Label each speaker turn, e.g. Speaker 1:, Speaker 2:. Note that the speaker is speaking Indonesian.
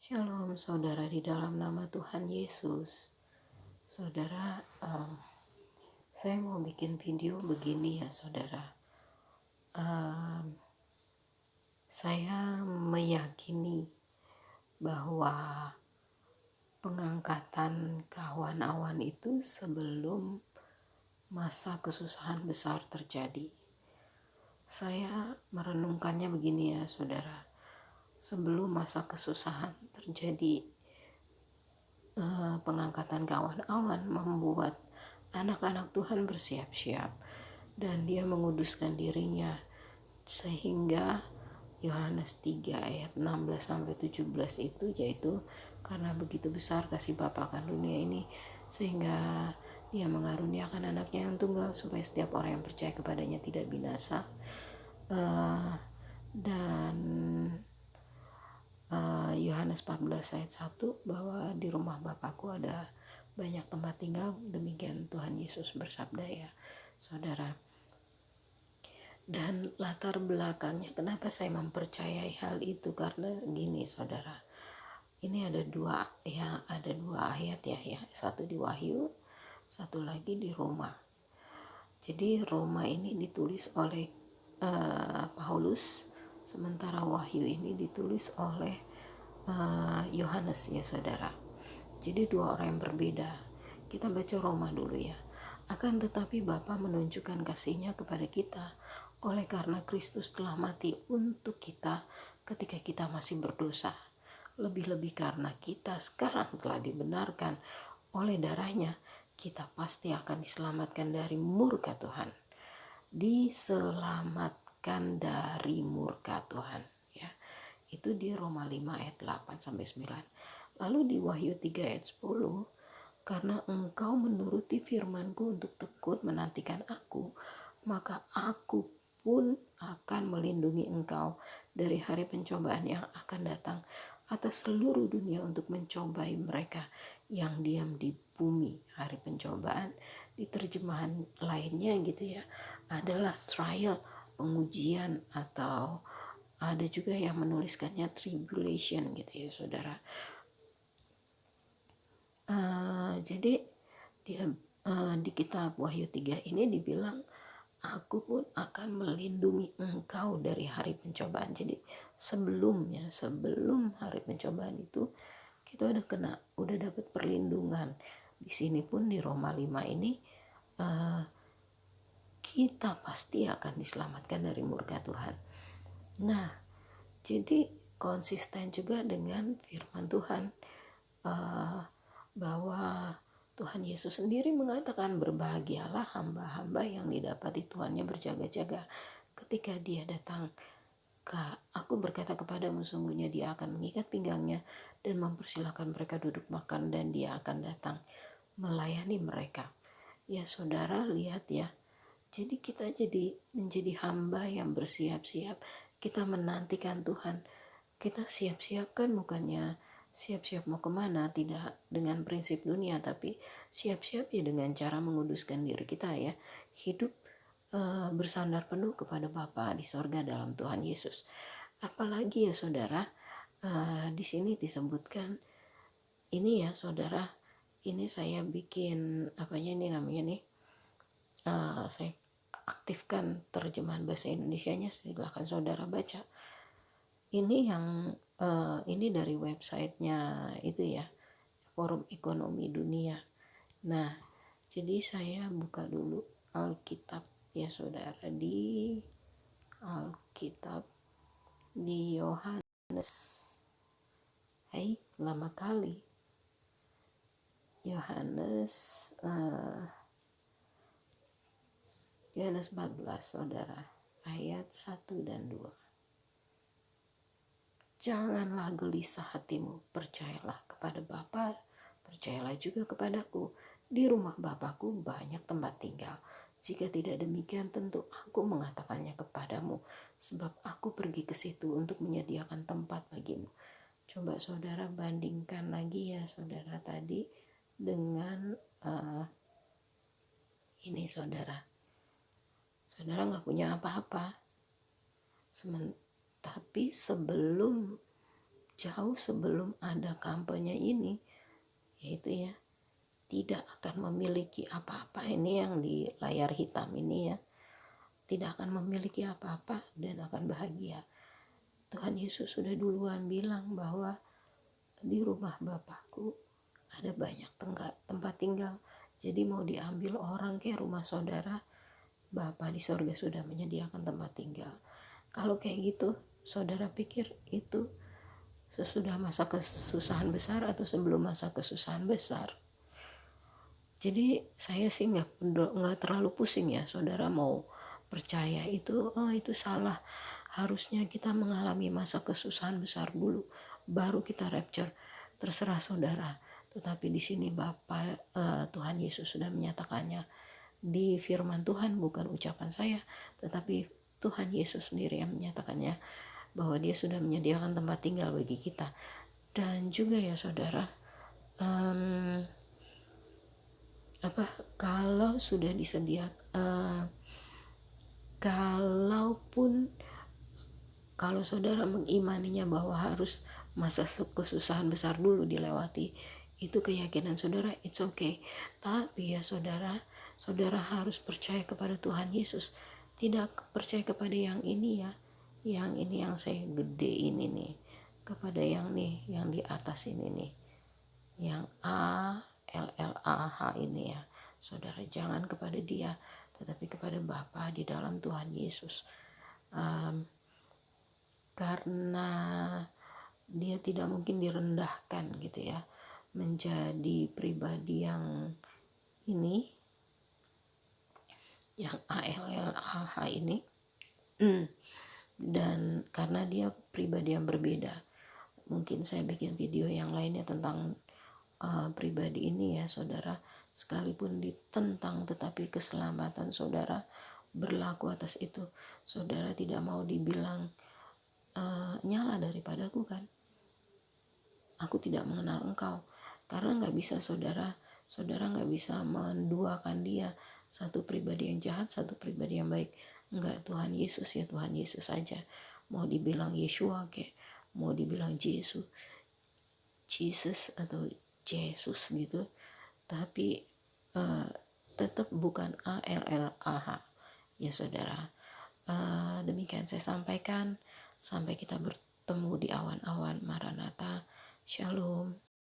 Speaker 1: Shalom saudara di dalam nama Tuhan Yesus. Saudara, saya mau bikin video begini ya saudara. Saya meyakini bahwa pengangkatan awan-awan itu sebelum masa kesusahan besar terjadi. Saya merenungkannya begini ya saudara. Sebelum masa kesusahan terjadi, pengangkatan awan-awan membuat anak-anak Tuhan bersiap-siap dan dia menguduskan dirinya, sehingga Yohanes 3 ayat 16-17 itu yaitu karena begitu besar kasih Bapa akan dunia ini sehingga dia mengaruniakan anaknya yang tunggal supaya setiap orang yang percaya kepadanya tidak binasa. Dan Yohanes 14 ayat 1 bahwa di rumah Bapakku ada banyak tempat tinggal, demikian Tuhan Yesus bersabda ya saudara. Dan latar belakangnya kenapa saya mempercayai hal itu, karena gini saudara, ini ada dua ayat ya, satu di Wahyu, satu lagi di Roma. Jadi Roma ini ditulis oleh Paulus, sementara Wahyu ini ditulis oleh Yohanes ya saudara. Jadi dua orang yang berbeda. Kita baca Roma dulu ya. Akan tetapi Bapa menunjukkan kasih-Nya kepada kita oleh karena Kristus telah mati untuk kita ketika kita masih berdosa. Lebih-lebih karena kita sekarang telah dibenarkan oleh darah-Nya, kita pasti akan diselamatkan dari murka Tuhan. Diselamatkan dari murka Tuhan ya. Itu di Roma 5 ayat 8-9. Lalu di Wahyu 3 ayat 10, karena engkau menuruti firman-Ku untuk tekun menantikan Aku, maka Aku pun akan melindungi engkau dari hari pencobaan yang akan datang atas seluruh dunia untuk mencobai mereka yang diam di bumi. Hari pencobaan di terjemahan lainnya gitu ya adalah trial, pengujian, atau ada juga yang menuliskannya tribulation gitu ya saudara. Jadi di kitab Wahyu 3 ini dibilang Aku pun akan melindungi engkau dari hari pencobaan. Jadi sebelum hari pencobaan itu kita udah dapat perlindungan. Di sini pun di Roma 5 ini kita pasti akan diselamatkan dari murka Tuhan. Nah, jadi konsisten juga dengan firman Tuhan bahwa Tuhan Yesus sendiri mengatakan, berbahagialah hamba-hamba yang didapati Tuhannya berjaga-jaga ketika dia datang. Aku berkata kepadamu, sungguhnya dia akan mengikat pinggangnya dan mempersilahkan mereka duduk makan, dan dia akan datang melayani mereka. Ya saudara, lihat ya. Jadi kita menjadi hamba yang bersiap-siap. Kita menantikan Tuhan. Kita siap-siap kan bukannya siap-siap mau kemana, tidak dengan prinsip dunia, tapi siap-siap ya dengan cara menguduskan diri kita ya. Hidup bersandar penuh kepada Bapa di sorga dalam Tuhan Yesus. Apalagi ya saudara, di sini disebutkan ini ya saudara, ini saya bikin saya aktifkan terjemahan bahasa Indonesianya, silakan saudara baca. Ini ini dari websitenya itu ya, Forum Ekonomi Dunia. Nah, jadi saya buka dulu Alkitab ya saudara, di Alkitab di Yohanes. Lama kali. Yohanes 14 saudara, ayat 1 dan 2. Janganlah gelisah hatimu, percayalah kepada Bapa, percayalah juga kepadaku. Di rumah Bapakku banyak tempat tinggal. Jika tidak demikian, tentu aku mengatakannya kepadamu, sebab aku pergi ke situ untuk menyediakan tempat bagimu. Coba saudara bandingkan lagi ya saudara tadi dengan ini saudara. Saudara nggak punya apa-apa. Tapi sebelum jauh sebelum ada kampanye ini, yaitu ya tidak akan memiliki apa-apa. Ini yang di layar hitam ini ya, tidak akan memiliki apa-apa dan akan bahagia. Tuhan Yesus sudah duluan bilang bahwa di rumah Bapakku ada banyak tempat tinggal. Jadi mau diambil orang ke rumah saudara, Bapa di sorga sudah menyediakan tempat tinggal. Kalau kayak gitu, saudara pikir itu sesudah masa kesusahan besar atau sebelum masa kesusahan besar? Jadi saya sih nggak terlalu pusing ya, saudara mau percaya itu, oh itu salah. Harusnya kita mengalami masa kesusahan besar dulu, baru kita rapture. Terserah saudara. Tetapi di sini Tuhan Yesus sudah menyatakannya di firman Tuhan, bukan ucapan saya, tetapi Tuhan Yesus sendiri yang menyatakannya bahwa Dia sudah menyediakan tempat tinggal bagi kita. Dan juga ya saudara, kalau sudah disediakan, kalau saudara mengimaninya bahwa harus masa kesusahan besar dulu dilewati, itu keyakinan saudara, it's okay. Tapi ya saudara harus percaya kepada Tuhan Yesus, tidak percaya kepada yang ini ya, yang ini yang saya gedein ini, kepada yang nih, yang di atas ini nih, yang ALLAH ini ya. Saudara jangan kepada dia, tetapi kepada Bapa di dalam Tuhan Yesus. Karena dia tidak mungkin direndahkan gitu ya, menjadi pribadi yang ini, yang ALLAH ini, dan karena dia pribadi yang berbeda. Mungkin saya bikin video yang lainnya tentang pribadi ini ya saudara, sekalipun ditentang tetapi keselamatan saudara berlaku atas itu. Saudara tidak mau dibilang nyala daripadaku kan, aku tidak mengenal engkau, karena nggak bisa saudara nggak bisa menduakan dia, satu pribadi yang jahat, satu pribadi yang baik. Enggak, Tuhan Yesus ya Tuhan Yesus saja. Mau dibilang Yeshua kayak, mau dibilang Jesus atau Yesus gitu, tapi tetap bukan ALLAH ya saudara. Demikian saya sampaikan. Sampai kita bertemu di awan-awan Maranatha. Shalom.